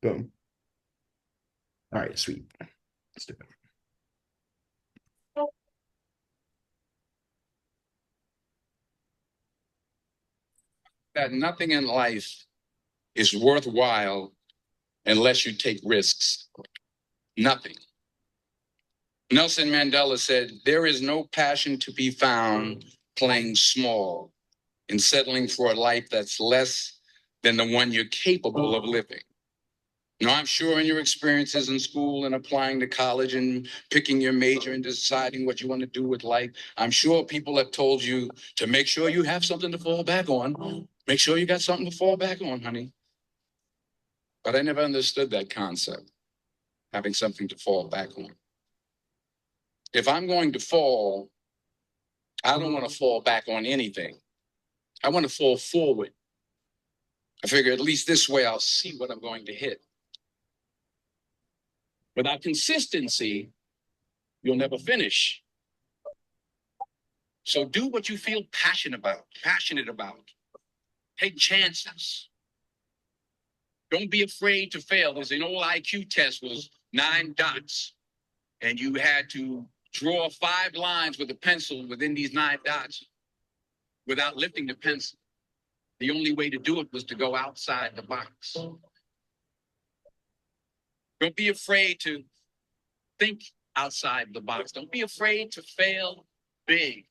Boom. All right, sweet. Let's do it. That nothing in life is worthwhile unless you take risks. Nothing. Nelson Mandela said, there is no passion to be found playing small and settling for a life that's less than the one you're capable of living. Now, I'm sure in your experiences in school and applying to college and picking your major and deciding what you want to do with life, I'm sure people have told you to make sure you have something to fall back on. Make sure you got something to fall back on, honey. But I never understood that concept, having something to fall back on. If I'm going to fall, I don't want to fall back on anything. I want to fall forward. I figure at least this way I'll see what I'm going to hit. Without consistency, you'll never finish. So do what you feel passionate about. Take chances. Don't be afraid to fail. There's an old IQ test was 9 dots, and you had to draw 5 lines with a pencil within these 9 dots without lifting the pencil. The only way to do it was to go outside the box. Don't be afraid to think outside the box. Don't be afraid to fail big,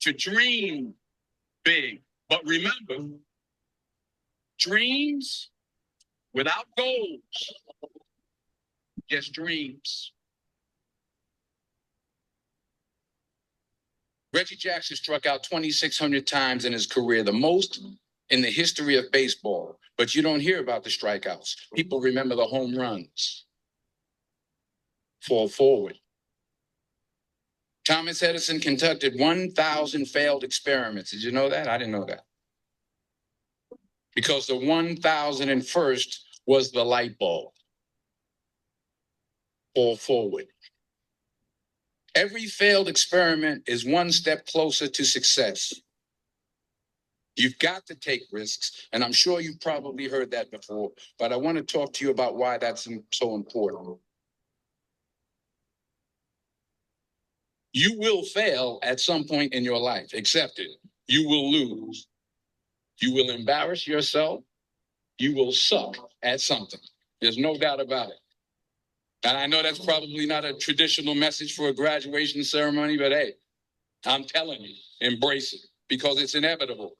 to dream big. But remember, dreams without goals, just dreams. Reggie Jackson struck out 2,600 times in his career, the most in the history of baseball. But you don't hear about the strikeouts. People remember the home runs. Fall forward. Thomas Edison conducted 1,000 failed experiments. Did you know that? I didn't know that. Because the 1,001st was the light bulb. Fall forward. Every failed experiment is one step closer to success. You've got to take risks, and I'm sure you've probably heard that before, but I want to talk to you about why that's so important. You will fail at some point in your life. Accept it. You will lose. You will embarrass yourself. You will suck at something. There's no doubt about it. And I know that's probably not a traditional message for a graduation ceremony, but hey, I'm telling you, embrace it because it's inevitable.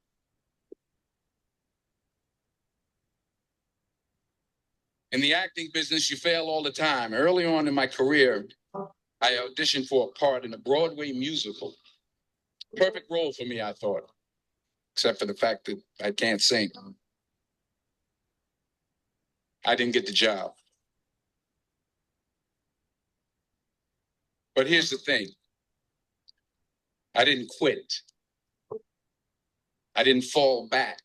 In the acting business, you fail all the time. Early on in my career, I auditioned for a part in a Broadway musical. Perfect role for me, I thought, except for the fact that I can't sing. I didn't get the job. But here's the thing. I didn't quit. I didn't fall back.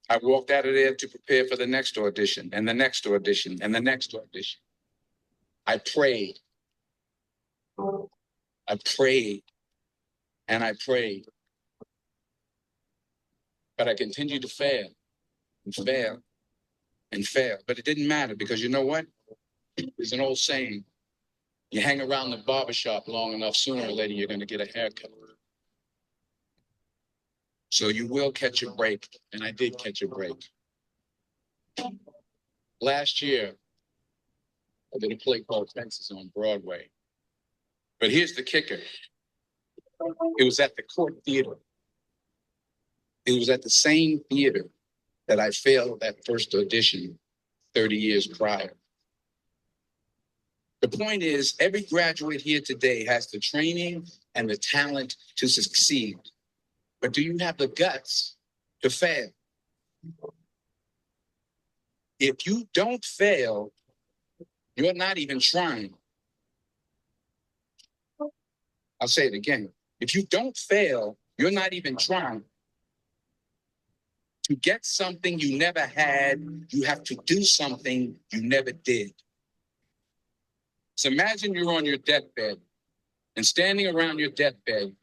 I walked out of there to prepare for the next audition and the next audition and the next audition. I prayed. I prayed and I prayed. But I continued to fail and fail and fail. But it didn't matter because you know what? There's an old saying. You hang around the barbershop long enough, sooner or later, you're going to get a haircut. So you will catch a break. And I did catch a break. Last year, I did a play called Fences on Broadway. But here's the kicker. It was at the Court Theater. It was at the same theater that I failed that first audition 30 years prior. The point is, every graduate here today has the training and the talent to succeed. But do you have the guts to fail? If you don't fail, you're not even trying. I'll say it again. If you don't fail, you're not even trying. To get something you never had, you have to do something you never did. So imagine you're on your deathbed, and standing around your deathbed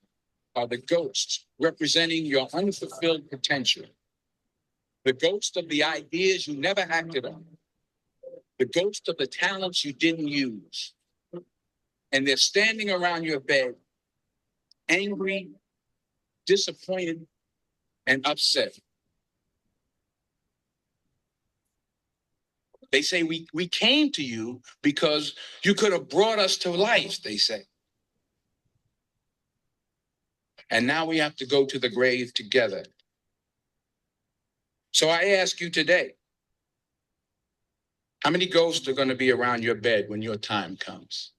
are the ghosts representing your unfulfilled potential. the ghost of the ideas you never acted on, the ghost of the talents you didn't use. And they're standing around your bed, angry, disappointed, and upset. They say, we came to you because you could have brought us to life, they say. And now we have to go to the grave together. So I ask you today, how many ghosts are going to be around your bed when your time comes?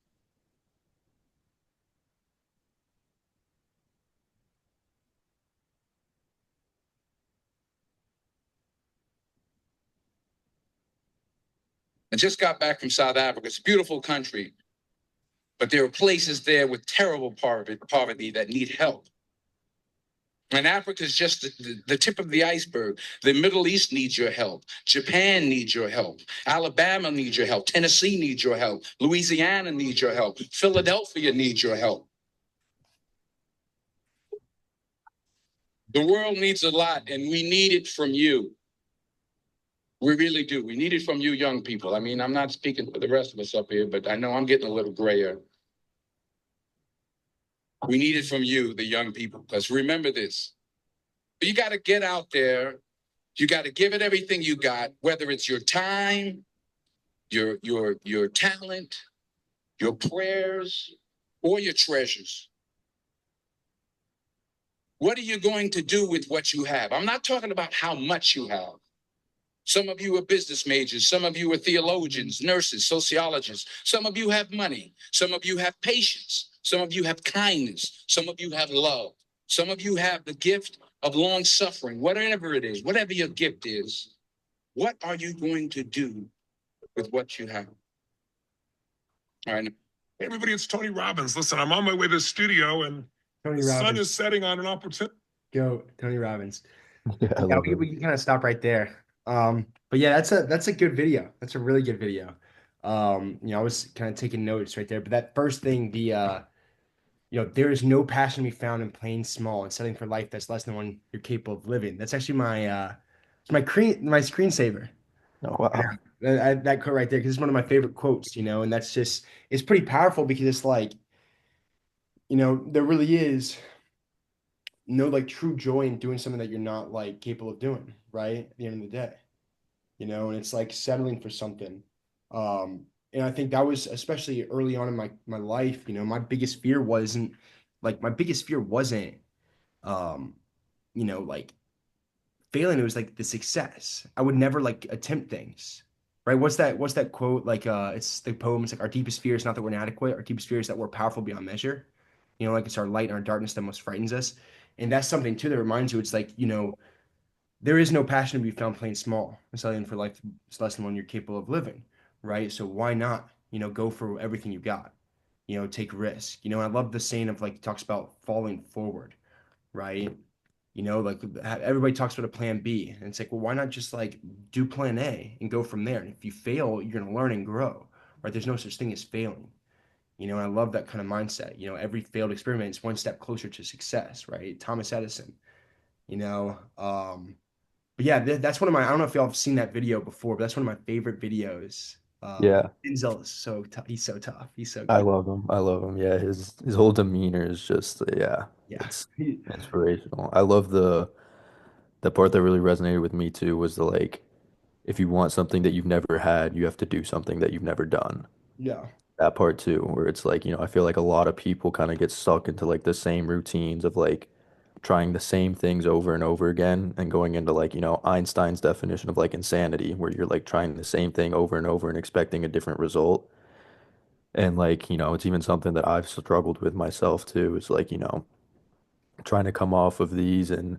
I just got back from South Africa. It's a beautiful country, but there are places there with terrible poverty that need help. And Africa is just the tip of the iceberg. The Middle East needs your help. Japan needs your help. Alabama needs your help. Tennessee needs your help. Louisiana needs your help. Philadelphia needs your help. The world needs a lot, and we need it from you. We really do. We need it from you young people. I mean, I'm not speaking for the rest of us up here, but I know I'm getting a little grayer. We need it from you, the young people, because remember this. You got to get out there. You got to give it everything you got, whether it's your time, your talent, your prayers, or your treasures. What are you going to do with what you have? I'm not talking about how much you have. Some of you are business majors. Some of you are theologians, nurses, sociologists. Some of you have money. Some of you have patience. Some of you have kindness. Some of you have love. Some of you have the gift of long suffering, whatever it is, whatever your gift is. What are you going to do with what you have? All right. Hey everybody, it's Tony Robbins. Listen, I'm on my way to the studio and Tony the sun Robbins. is setting on an opportunity. Go, Tony Robbins. Yeah, I love we it. can kind of stop right there. But yeah, that's a good video. That's a really good video. I was kind of taking notes right there. But that first thing, there is no passion to be found in playing small and settling for life that's less than one you're capable of living. That's actually my screensaver. Oh, wow. That quote right there, because it's one of my favorite quotes, and that's just it's pretty powerful because it's like, there really is no like true joy in doing something that you're not like capable of doing, right? At the end of the day, and it's like settling for something. And I think that was especially early on in my life, my biggest fear wasn't um, like failing. It was like the success. I would never like attempt things. Right? What's that quote? Like it's the poem, it's like our deepest fear is not that we're inadequate, our deepest fear is that we're powerful beyond measure. Like it's our light and our darkness that most frightens us. And that's something too that reminds you, it's like, there is no passion to be found playing small and selling for life it's less than one you're capable of living, right? So why not, go for everything you got, take risk. I love the saying of like, it talks about falling forward, right? Like everybody talks about a plan B, and it's like, well, why not just like do plan A and go from there? And if you fail, you're going to learn and grow, right? There's no such thing as failing, and I love that kind of mindset. Every failed experiment is one step closer to success, right? Thomas Edison, you know, but yeah, that's one of my, I don't know if y'all have seen that video before, but that's one of my favorite videos. Yeah, Denzel is so tough. He's so tough. He's so I good. love him. I love him. Yeah, his whole demeanor is just yeah, Yeah. it's inspirational. I love the part that really resonated with me too was the like if you want something that you've never had, you have to do something that you've never done. Yeah. That part too, where it's like, I feel like a lot of people kind of get stuck into like the same routines of like trying the same things over and over again and going into like, Einstein's definition of like insanity, where you're like trying the same thing over and over and expecting a different result. And like, it's even something that I've struggled with myself too, is like, trying to come off of these and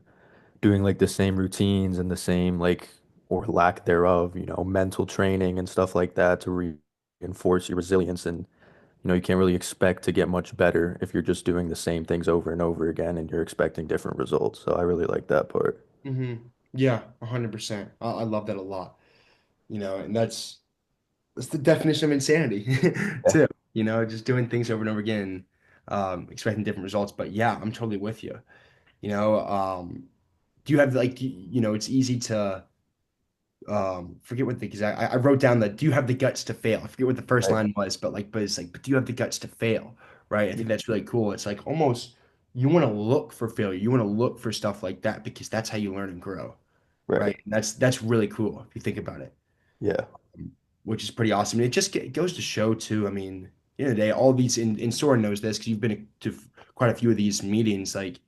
doing like the same routines and the same like or lack thereof, mental training and stuff like that to reinforce your resilience. And you can't really expect to get much better if you're just doing the same things over and over again and you're expecting different results. So I really like that part. Yeah, 100%. I love that a lot. And that's the definition of insanity Yeah. too. Just doing things over and over again, expecting different results. But yeah, I'm totally with you. You know, do you have like, it's easy to forget what the exact I wrote down that do you have the guts to fail? I forget what the first Right. line was, but it's like, but do you have the guts to fail? Right? I think that's really cool. It's like almost you want to look for failure. You want to look for stuff like that because that's how you learn and grow. Right. Right? And that's really cool if you think about it, Yeah. which is pretty awesome. And it just it goes to show too. I mean, at the end of the day, all these and Soren knows this because you've been to quite a few of these meetings. Like,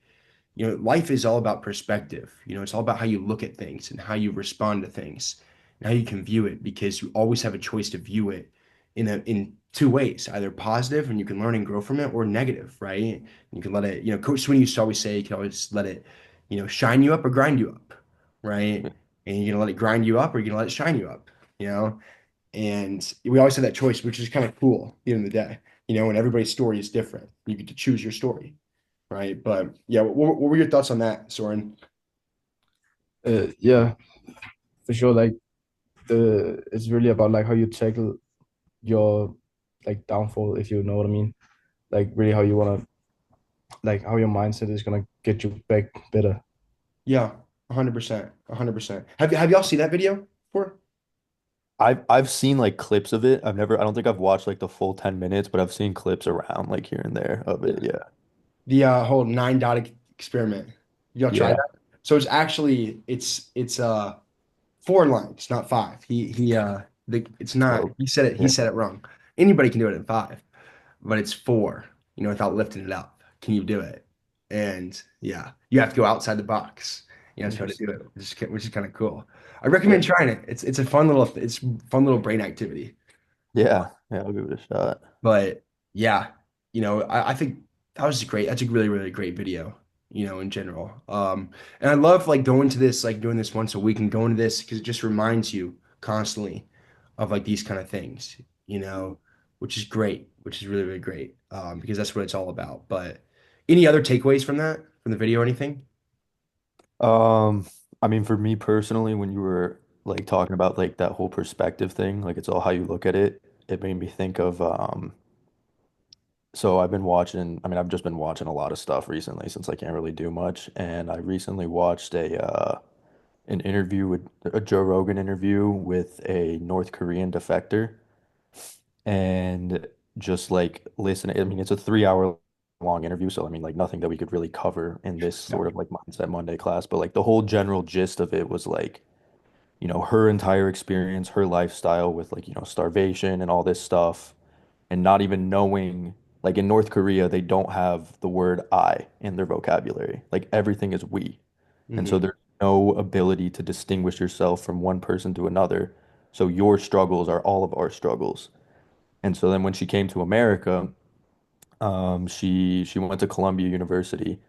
life is all about perspective. It's all about how you look at things and how you respond to things and how you can view it because you always have a choice to view it in two ways, either positive and you can learn and grow from it, or negative, right? You can let it, Coach Sweeney used to always say you can always let it, shine you up or grind you up, right? And you're gonna let it grind you up or you're gonna let it shine you up, you know? And we always have that choice, which is kind of cool at the end of the day, and everybody's story is different. You get to choose your story, right? But yeah, what were your thoughts on that, Soren? Yeah, for sure. Like it's really about like how you tackle your like downfall, if you know what I mean. Like really how you wanna like how your mindset is gonna get you back better. Yeah, 100%, 100%. Have y'all seen that video before? I've seen like clips of it. I don't think I've watched like the full 10 minutes, but I've seen clips around like here and there of it. Yeah. The whole nine dot experiment. Y'all try Yeah. that? So it's actually it's four lines, not five. It's not Oh, he yeah. said it wrong. Anybody can do it in five, but it's four, without lifting it up. Can you do it? And yeah, you have to go outside the box, to try to do Interesting. it, which is kind of cool. I Yeah. recommend trying it. It's a fun little brain activity. Yeah. Yeah. I'll give it a shot. But yeah, I think that was great. That's a really, really great video, in general. And I love like going to this, like doing this once a week and going to this because it just reminds you constantly of like these kind of things, which is great, which is really, really great. Because that's what it's all about. But any other takeaways from the video or anything? Um, I mean, for me personally, when you were like talking about like that whole perspective thing, like it's all how you look at it, it made me think of so I've just been watching a lot of stuff recently since I can't really do much. And I recently watched an interview with a Joe Rogan interview with a North Korean defector. And just like listen, I mean, it's a 3 hour long interview, so I mean, like nothing that we could really cover in this Yeah. sort of like Mindset Monday class, but like the whole general gist of it was like, her entire experience, her lifestyle with like, starvation and all this stuff, and not even knowing, like in North Korea, they don't have the word I in their vocabulary. Like everything is we. And so Hmm. there's no ability to distinguish yourself from one person to another. So your struggles are all of our struggles. And so then when she came to America, she went to Columbia University,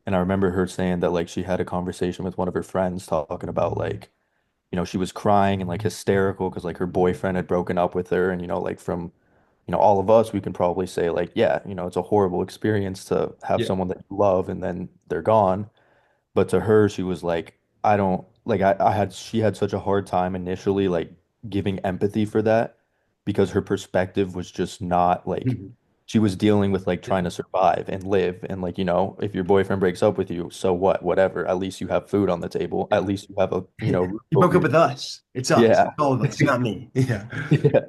and I remember her saying that like she had a conversation with one of her friends talking about like, she was crying and like hysterical because like her boyfriend had broken up with her, and like from, all of us, we can probably say like, yeah, it's a horrible experience to have Yeah. someone that you love and then they're gone. But to her, she was like, I don't like she had such a hard time initially like giving empathy for that because her perspective was just not like Mhm. she was dealing with like trying to survive and live and like, if your boyfriend breaks up with you, so what? Whatever. At least you have food on the table. At Yeah. least you have a, roof You over broke up your with us. It's us. yeah. It's all of us, not me. Yeah. Yeah.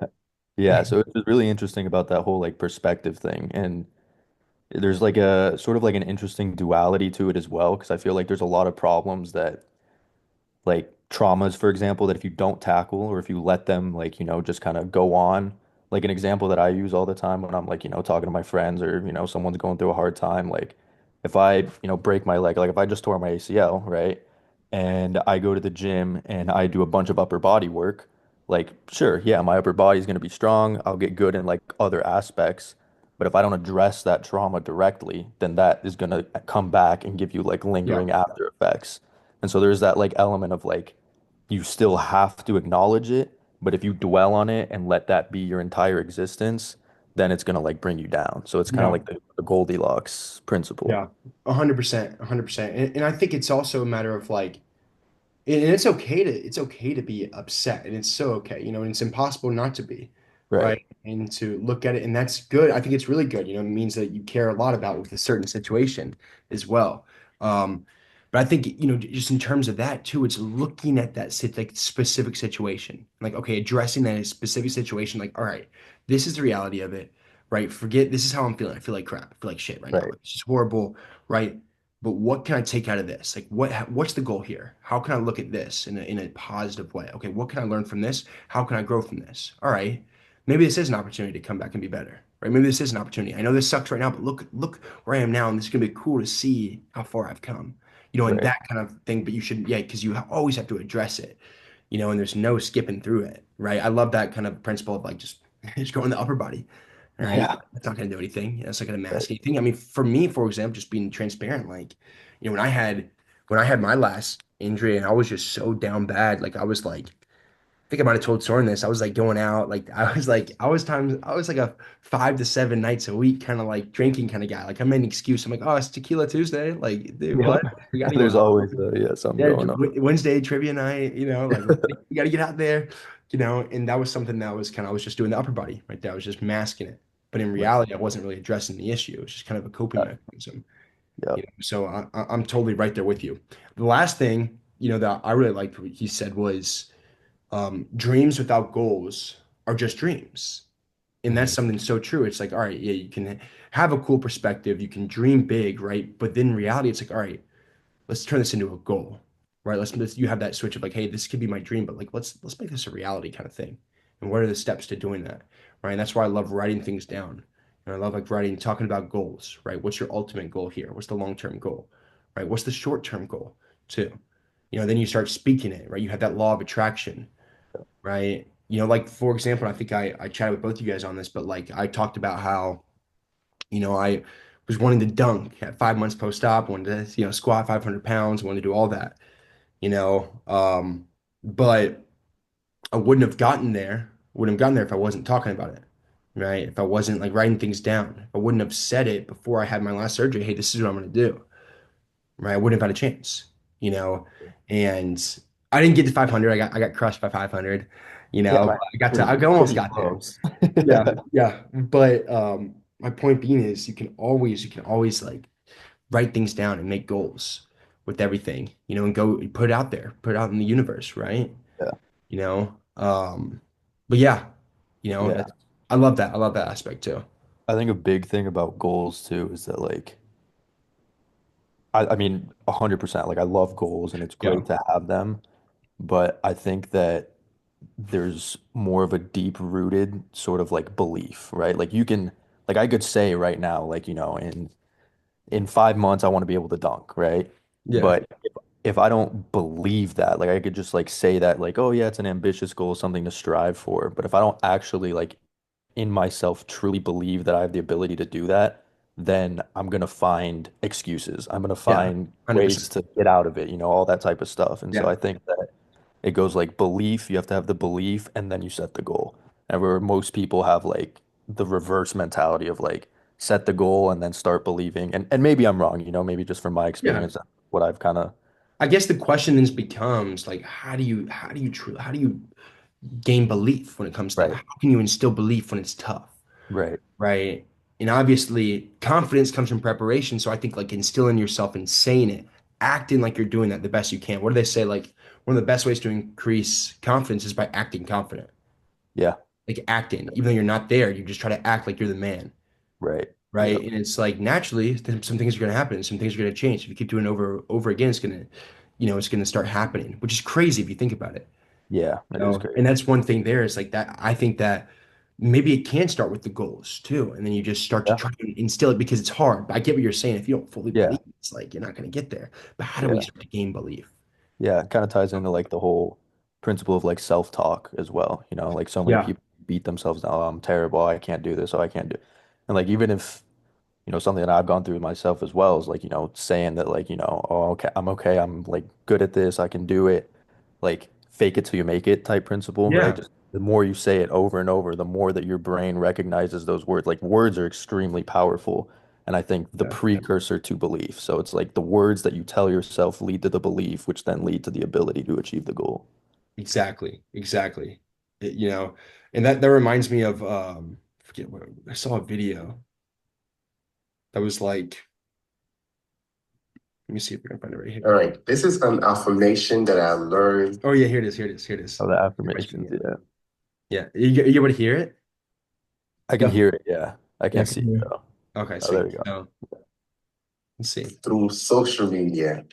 Yeah. So it was really interesting about that whole like perspective thing. And there's like a sort of like an interesting duality to it as well, because I feel like there's a lot of problems that like traumas, for example, that if you don't tackle or if you let them like, just kind of go on, like an example that I use all the time when I'm like, talking to my friends or, someone's going through a hard time, like if I, break my leg, like if I just tore my ACL, right? And I go to the gym and I do a bunch of upper body work, like sure, yeah, my upper body is going to be strong. I'll get good in like other aspects. But if I don't address that trauma directly, then that is going to come back and give you like Yeah. lingering after effects. And so there's that like element of like you still have to acknowledge it, but if you dwell on it and let that be your entire existence, then it's gonna like bring you down. So it's kind of Yeah. like the Goldilocks principle. Yeah, 100%, 100%. And I think it's also a matter of like, and it's okay to be upset, and it's so okay, and it's impossible not to be, Right. right? And to look at it, and that's good. I think it's really good. It means that you care a lot about with a certain situation as well. Um, But I think, just in terms of that too, it's looking at that like specific situation. Like, okay, addressing that specific situation, like, all right, this is the reality of it, right? Forget this is how I'm feeling. I feel like crap. I feel like shit right now. Right. Like, it's just horrible, right? But what can I take out of this? Like, what's the goal here? How can I look at this in a positive way? Okay, what can I learn from this? How can I grow from this? All right, maybe this is an opportunity to come back and be better, right? Maybe this is an opportunity. I know this sucks right now, but look where I am now, and this is gonna be cool to see how far I've come, and Right. that kind of thing. But you should, yeah, because always have to address it, and there's no skipping through it, right? I love that kind of principle of like just go in the upper body, right? Yeah. It's not going to do anything. It's not going to Right. mask anything. I mean, for me, for example, just being transparent, like, when I had my last injury and I was just so down bad, like I was like, I think I might have told Soren this. I was like going out, like I was like a 5 to 7 nights a week, kind of like drinking kind of guy. Like I made an excuse. I'm like, oh, it's Tequila Tuesday. Like, dude, Yep. what? We got to go There's out. always something Yeah, going on. Wednesday trivia night, like we got to get out there, and that was something that was I was just doing the upper body right there. I was just masking it. But in Right. reality, I wasn't really addressing the issue. It was just kind of a coping Yeah. mechanism. Yep. So I'm totally right there with you. The last thing, that I really liked what he said was, dreams without goals are just dreams. And that's Mhm. something so true. It's like, all right, yeah, you can have a cool perspective, you can dream big, right? But then in reality, it's like, all right, let's turn this into a goal, right? You have that switch of like, hey, this could be my dream, but like let's make this a reality kind of thing. And what are the steps to doing that, right? And that's why I love writing things down. And I love like writing, talking about goals, right? What's your ultimate goal here? What's the long-term goal, right? What's the short-term goal too? Then you start speaking it, right? You have that law of attraction, right? Like for example, I think I chatted with both you guys on this, but like I talked about how, I was wanting to dunk at 5 months post-op, wanted to, squat 500 pounds, wanted to do all that, but I wouldn't have gotten there if I wasn't talking about it, right? If I wasn't like writing things down, if I wouldn't have said it before I had my last surgery, hey, this is what I'm going to do, right? I wouldn't have had a chance, you know, and I didn't get to 500. I got crushed by 500, Yeah, but man. I almost Pretty got there. close. Yeah, yeah. But my point being is you can always like write things down and make goals with everything, and go put it out there, put it out in the universe, right? Yeah. You know, um, but yeah, Yeah. that's I love that. I love that aspect too. I think a big thing about goals too is that like I mean 100%, like I love goals and it's Yeah. great to have them, but I think that there's more of a deep rooted sort of like belief, right? Like you can like I could say right now, like, in 5 months I want to be able to dunk, right? Yeah. But if I don't believe that, like I could just like say that like, oh yeah, it's an ambitious goal, something to strive for. But if I don't actually like in myself truly believe that I have the ability to do that, then I'm gonna find excuses. I'm gonna Yeah. find ways 100%. to get out of it, all that type of stuff. And so Yeah. I think that it goes like belief, you have to have the belief and then you set the goal. And where most people have like the reverse mentality of like set the goal and then start believing. And maybe I'm wrong, maybe just from my Yeah. experience, that's what I've kind of I guess the question then becomes like, how do you gain belief when it comes to that? right, How can you instill belief when it's tough? right. Right? And obviously, confidence comes from preparation. So I think like instilling yourself and saying it, acting like you're doing that the best you can. What do they say? Like one of the best ways to increase confidence is by acting confident. Yeah, Like acting, even though you're not there, you just try to act like you're the man. right. Right. Yep. And it's like naturally, some things are going to happen. Some things are going to change. If you keep doing it over again, it's going to start happening, which is crazy if you think about it. Yeah, it is And crazy. that's one thing there is like that. I think that maybe it can start with the goals too. And then you just start to Yeah. try to instill it because it's hard. But I get what you're saying. If you don't fully Yeah. believe, it's like you're not going to get there. But how do we Yeah. start to gain belief? Yeah, it kind of ties into like the whole principle of like self-talk as well. Like so many Yeah. people beat themselves down. Oh, I'm terrible. I can't do this. Oh, I can't do. And like even if, something that I've gone through myself as well is like, saying that like, oh, okay, I'm okay. I'm like good at this. I can do it. Like fake it till you make it type principle, right? Yeah. Just the more you say it over and over, the more that your brain recognizes those words. Like words are extremely powerful. And I think the Yeah. precursor to belief. So it's like the words that you tell yourself lead to the belief, which then lead to the ability to achieve the goal. Exactly. Exactly. And that reminds me of forget what I saw a video that was like Let me see if we can find it right All here. right. This is an affirmation that I learned. Oh yeah, here it is. Here it is. Here it is. Oh, the It might be affirmations, it. yeah. Yeah, you able to hear it? I can Yeah, hear it, yeah. I yeah, I can't can see it hear. though. Okay, Oh, there sweet. we go. So let's see. Through social media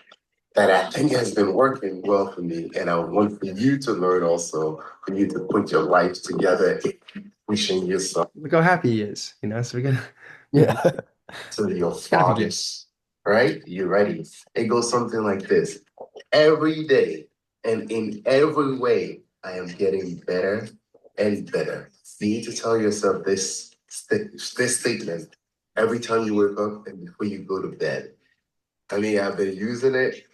that I think has been working well for me. And I want for you to learn also, for you to put your life together and pushing yourself Look how happy he is. So we gotta, Yeah. to your gotta be good. farthest, right? You ready? It goes something like this. Every day and in every way, I am getting better and better. You need to tell yourself this statement every time you wake up and before you go to bed. I mean, I've been using it.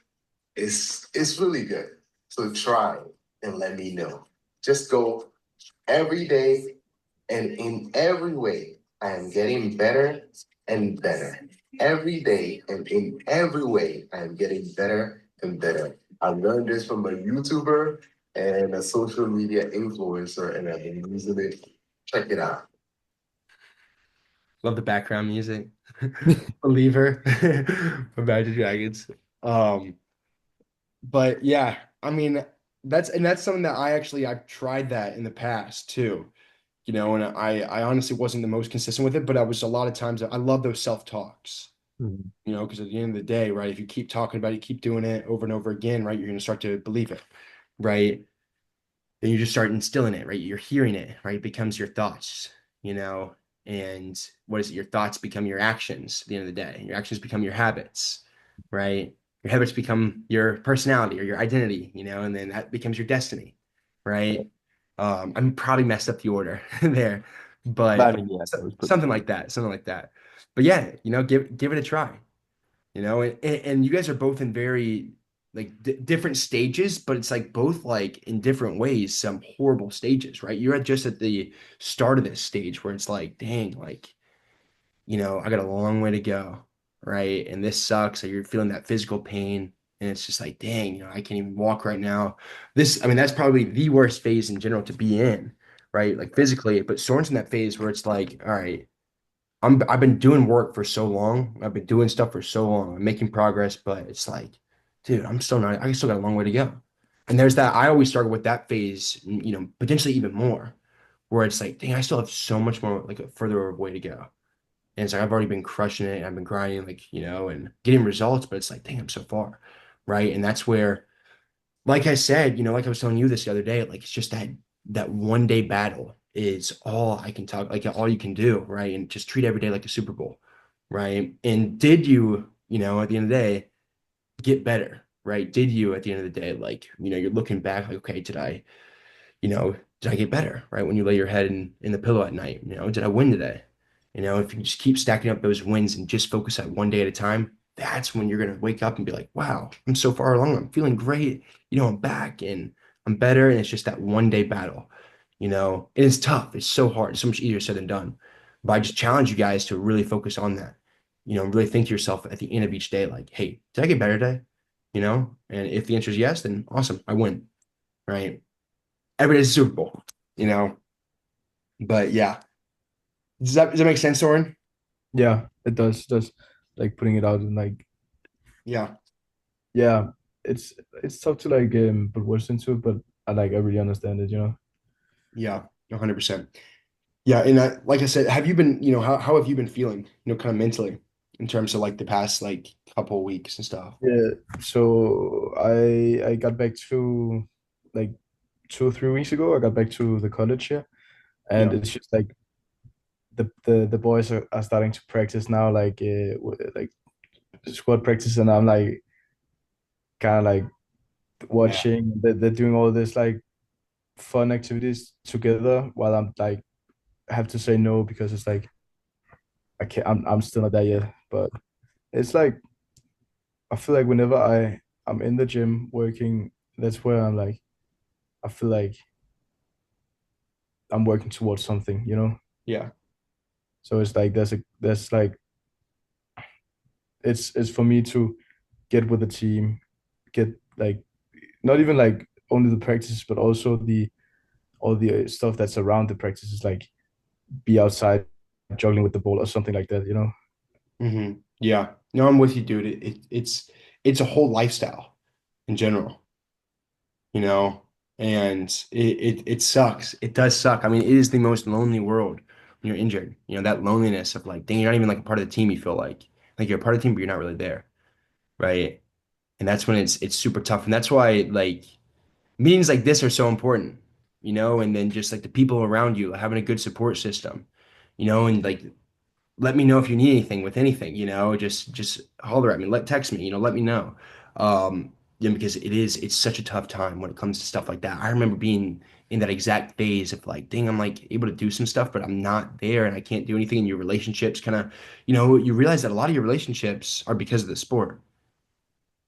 It's really good. So try and let me know. Just go every day and in every way. I am getting better and better. Every day and in every way, I am getting better and better. I learned this from a YouTuber and a social media influencer, and I've been using it. Check it out. Love the background music. Believer from Imagine Dragons. Um, but yeah, I mean that's something that I've tried that in the past too. And I honestly wasn't the most consistent with it, but I was a lot of times I love those self-talks. Mhm. Because at the end of the day, right, if you keep talking about it, keep doing it over and over again, right, you're gonna start to believe it, right? Then you just start instilling it, right? You're hearing it, right? It becomes your thoughts, you know, and what is it? Your thoughts become your actions at the end of the day. Your actions become your habits, right? Your habits become your personality or your identity, and then that becomes your destiny, right? I'm probably messed up the order there, I but mean, yeah, that was pretty something good. like that, something like that. But yeah, give it a try, and you guys are both in very like different stages, but it's like both like in different ways, some horrible stages, right? You're just at the start of this stage where it's like, dang, like, I got a long way to go, right? And this sucks. Like you're feeling that physical pain, and it's just like, dang, I can't even walk right now. I mean, that's probably the worst phase in general to be in, right? Like physically, but Soren's in that phase where it's like, all right, I've been doing work for so long. I've been doing stuff for so long. I'm making progress, but it's like, dude, I still got a long way to go. And there's that, I always struggle with that phase, potentially even more, where it's like, dang, I still have so much more, like a further way to go. And it's like, I've already been crushing it. I've been grinding, like, and getting results, but it's like, dang, I'm so far. Right. And that's where, like I said, like I was telling you this the other day, like it's just that 1 day battle is all I can talk, like all you can do, right? And just treat every day like a Super Bowl, right? And did you, at the end of the day, get better, right? Did you at the end of the day, like, you're looking back, like, okay, did I get better, right? When you lay your head in the pillow at night, did I win today? If you just keep stacking up those wins and just focus at 1 day at a time, that's when you're gonna wake up and be like, wow, I'm so far along. I'm feeling great. I'm back and I'm better. And it's just that 1 day battle, and it's tough. It's so hard. It's so much easier said than done. But I just challenge you guys to really focus on that. Really think to yourself at the end of each day, like, hey, did I get better today? And if the answer is yes, then awesome, I win, right? Every day's a Super Bowl, you know. But yeah, does that make sense, Soren? Yeah, it does. Does like putting it out and like Yeah, yeah, it's tough to like put words into it, but I really understand it, you know. yeah, 100%. Yeah, and like I said, have you been, how have you been feeling, kind of mentally in terms of like the past like couple of weeks and stuff? Yeah. So I got back to like 2 or 3 weeks ago. I got back to the college here, and Yeah, it's just like the boys are starting to practice now, like like squad practice, and I'm like kind of like yeah, watching. They're doing all this like fun activities together while I'm like have to say no because it's like I can't. I'm still not there yet, but it's like I feel like whenever I'm in the gym working, that's where I'm like I feel like I'm working towards something, you know. yeah, So it's like there's like it's for me to get with the team, get like not even like only the practices, but also the all the stuff that's around the practices, like be outside juggling with the ball or something like that, you know. yeah. No, I'm with you, dude. It's it's a whole lifestyle in general, you know, and it sucks. It does suck. I mean, it is the most lonely world when you're injured. You know, that loneliness of like, dang, you're not even like a part of the team. You feel like you're a part of the team, but you're not really there, right? And that's when it's super tough. And that's why like meetings like this are so important, you know, and then just like the people around you, having a good support system, you know, and like let me know if you need anything with anything, you know, just holler at me, text me, you know, let me know. Because it's such a tough time when it comes to stuff like that. I remember being in that exact phase of like, dang, I'm like able to do some stuff, but I'm not there and I can't do anything. And your relationships kind of, you know, you realize that a lot of your relationships are because of the sport.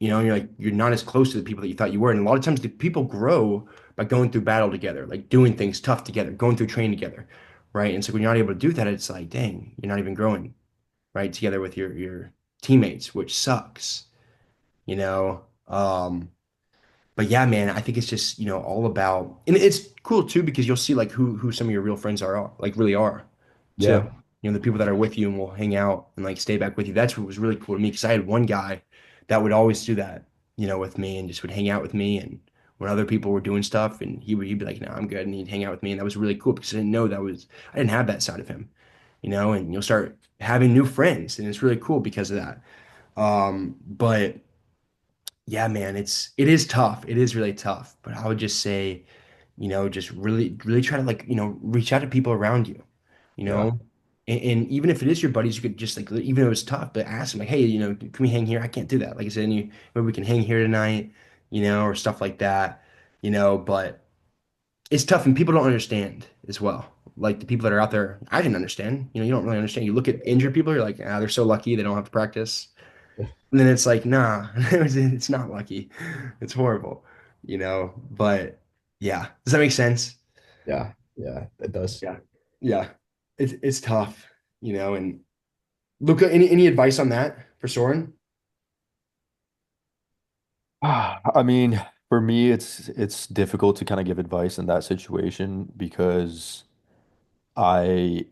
You know, and you're like you're not as close to the people that you thought you were. And a lot of times the people grow by going through battle together, like doing things tough together, going through training together, right? And so when you're not able to do that, it's like, dang, you're not even growing, right? Together with your teammates, which sucks, you know. But yeah, man, I think it's just, you know, all about, and it's cool too because you'll see like who some of your real friends are, like really are too. Yeah. You know, the people that are with you and will hang out and like stay back with you. That's what was really cool to me because I had one guy that would always do that, you know, with me and just would hang out with me. And when other people were doing stuff, and he'd be like, "No, I'm good," and he'd hang out with me, and that was really cool because I didn't have that side of him, you know. And you'll start having new friends, and it's really cool because of that. But yeah, man, it is tough. It is really tough. But I would just say, you know, just really try to like, you know, reach out to people around you, you Yeah. know, and even if it is your buddies, you could just like, even if it was tough, but ask them like, hey, you know, can we hang here? I can't do that. Like I said, maybe we can hang here tonight, you know, or stuff like that, you know, but it's tough and people don't understand as well. Like the people that are out there, I didn't understand, you know, you don't really understand. You look at injured people, you're like, ah, they're so lucky they don't have to practice. And then it's like, nah, it's not lucky. It's horrible, you know. But yeah, does that make sense? Yeah. Yeah. It does. Yeah. Yeah. It's tough, you know. And Luca, any advice on that for Soren? I mean, for me, it's difficult to kind of give advice in that situation because I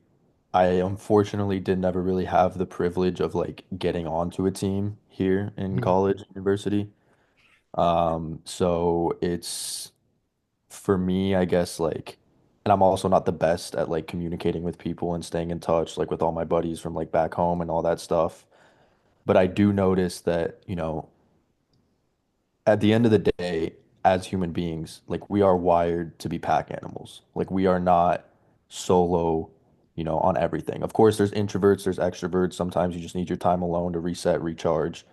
I unfortunately did never really have the privilege of like getting onto a team here in Mhm. college, university. So it's for me, I guess like, and I'm also not the best at like communicating with people and staying in touch, like with all my buddies from like back home and all that stuff. But I do notice that, at the end of the day, as human beings, like we are wired to be pack animals. Like we are not solo, on everything. Of course, there's introverts, there's extroverts. Sometimes you just need your time alone to reset, recharge.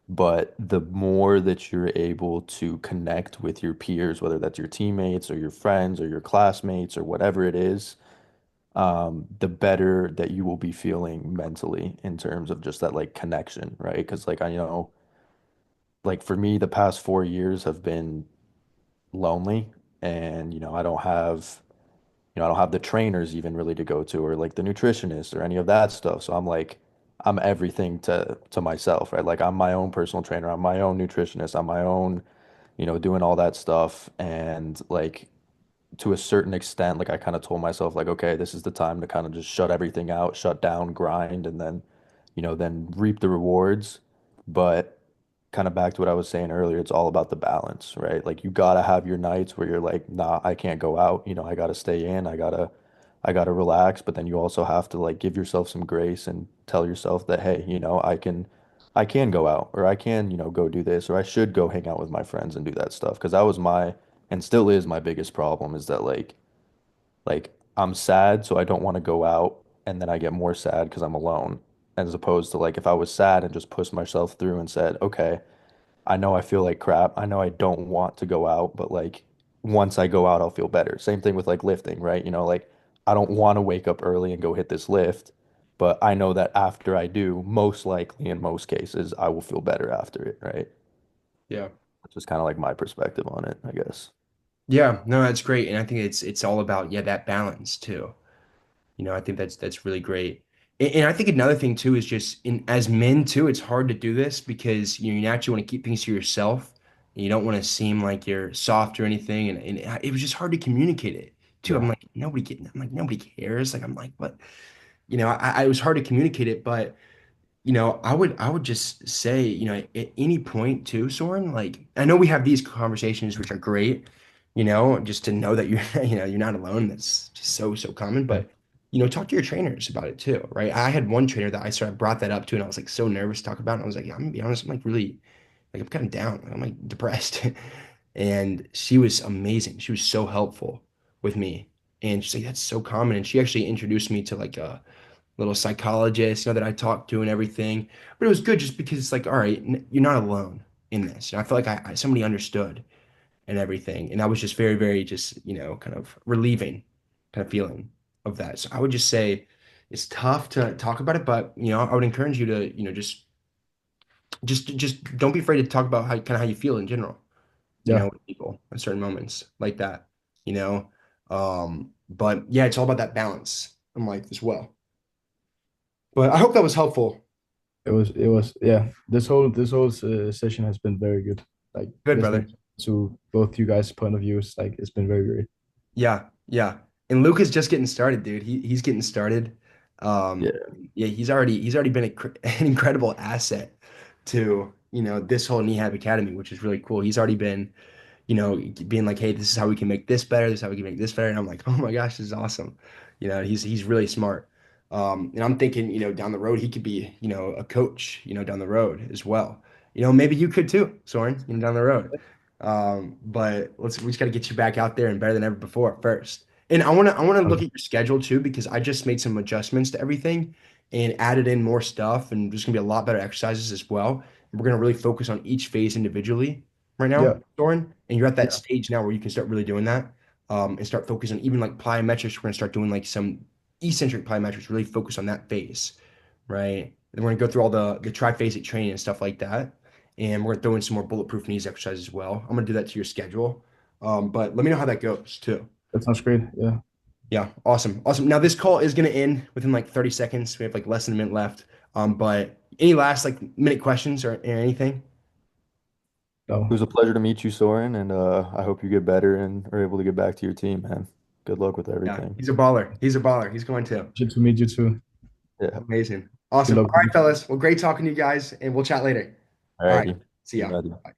But the more that you're able to connect with your peers, whether that's your teammates or your friends or your classmates or whatever it is, the better that you will be feeling mentally in terms of just that like connection, right? Because like I know, like for me, the past 4 years have been lonely, and I don't have the trainers even really to go to, or like the nutritionist or any of that stuff. So I'm like, I'm everything to myself, right? Like I'm my own personal trainer, I'm my own nutritionist, I'm my own, doing all that stuff. And like to a certain extent, like I kind of told myself, like, okay, this is the time to kind of just shut everything out, shut down, grind, and then, then reap the rewards. But kind of back to what I was saying earlier, it's all about the balance, right? Like you gotta have your nights where you're like, nah, I can't go out, I gotta stay in, I gotta relax, but then you also have to like give yourself some grace and tell yourself that, hey, I can go out, or I can, go do this, or I should go hang out with my friends and do that stuff. Because that was my, and still is my biggest problem, is that like I'm sad, so I don't want to go out, and then I get more sad because I'm alone. As opposed to like if I was sad and just pushed myself through and said, okay, I know I feel like crap. I know I don't want to go out, but like once I go out, I'll feel better. Same thing with like lifting, right? Like I don't want to wake up early and go hit this lift, but I know that after I do, most likely in most cases, I will feel better after it, right? Yeah. That's just kind of like my perspective on it, I guess. Yeah, no, that's great. And I think it's all about, yeah, that balance too. You know, I think that's really great. And I think another thing too is just in as men too, it's hard to do this because you naturally want to keep things to yourself. And you don't want to seem like you're soft or anything. And it was just hard to communicate it too. Yeah. I'm like, nobody cares. Like, I'm like, what? You know, I it was hard to communicate it, but I would just say, at any point too, Soren, like I know we have these conversations which are great, just to know that you're, you're not alone. That's just so common. Yeah. But, talk to your trainers about it too, right? I had one trainer that I sort of brought that up to, and I was like so nervous to talk about it. And I was like, yeah, I'm gonna be honest, I'm like really, like I'm kind of down. I'm like depressed. And she was amazing. She was so helpful with me. And she's like, that's so common. And she actually introduced me to like a little psychologist, that I talked to and everything. But it was good just because it's like, all right, you're not alone in this. I felt like somebody understood and everything. And that was just very, very just, kind of relieving kind of feeling of that. So I would just say it's tough to talk about it, but I would encourage you to, just don't be afraid to talk about how you feel in general, Yeah, with people at certain moments like that, you know. But yeah, it's all about that balance in life as well. But I hope that was helpful. yeah. This whole session has been very good. Like Good, brother. listening to both you guys' point of views, like it's been very great. Yeah, yeah. And Luke is just getting started, dude. He's getting started. Um, Yeah. yeah, he's already been an incredible asset to, this whole Nehab Academy, which is really cool. He's already been, being like, hey, this is how we can make this better. This is how we can make this better. And I'm like, oh my gosh, this is awesome. He's really smart. And I'm thinking, down the road, he could be, a coach, down the road as well. Maybe you could too, Soren, down the road. But we just got to get you back out there and better than ever before first. And I want to look at your schedule too, because I just made some adjustments to everything and added in more stuff, and there's gonna be a lot better exercises as well. And we're gonna really focus on each phase individually right Yeah, now, Soren. And you're at that yeah, stage now where you can start really doing that, and start focusing on even like plyometrics. We're gonna start doing like some eccentric plyometrics, really focus on that phase, right? And we're gonna go through all the triphasic training and stuff like that. And we're gonna throw in some more bulletproof knees exercises as well. I'm gonna do that to your schedule. But let me know how that goes too. that sounds great. Yeah. Yeah, awesome. Awesome. Now this call is gonna end within like 30 seconds. We have like less than a minute left. But any last like minute questions or anything? It No. was a pleasure to meet you, Soren, and I hope you get better and are able to get back to your team, man. Good luck with Yeah, everything. he's a baller. He's a baller. He's going to. Good to meet you too. Yeah. Amazing. Good Awesome. luck. All right, fellas. Well, great talking to you guys, and we'll chat later. All right. Alrighty. See See you, ya. Matthew. Bye.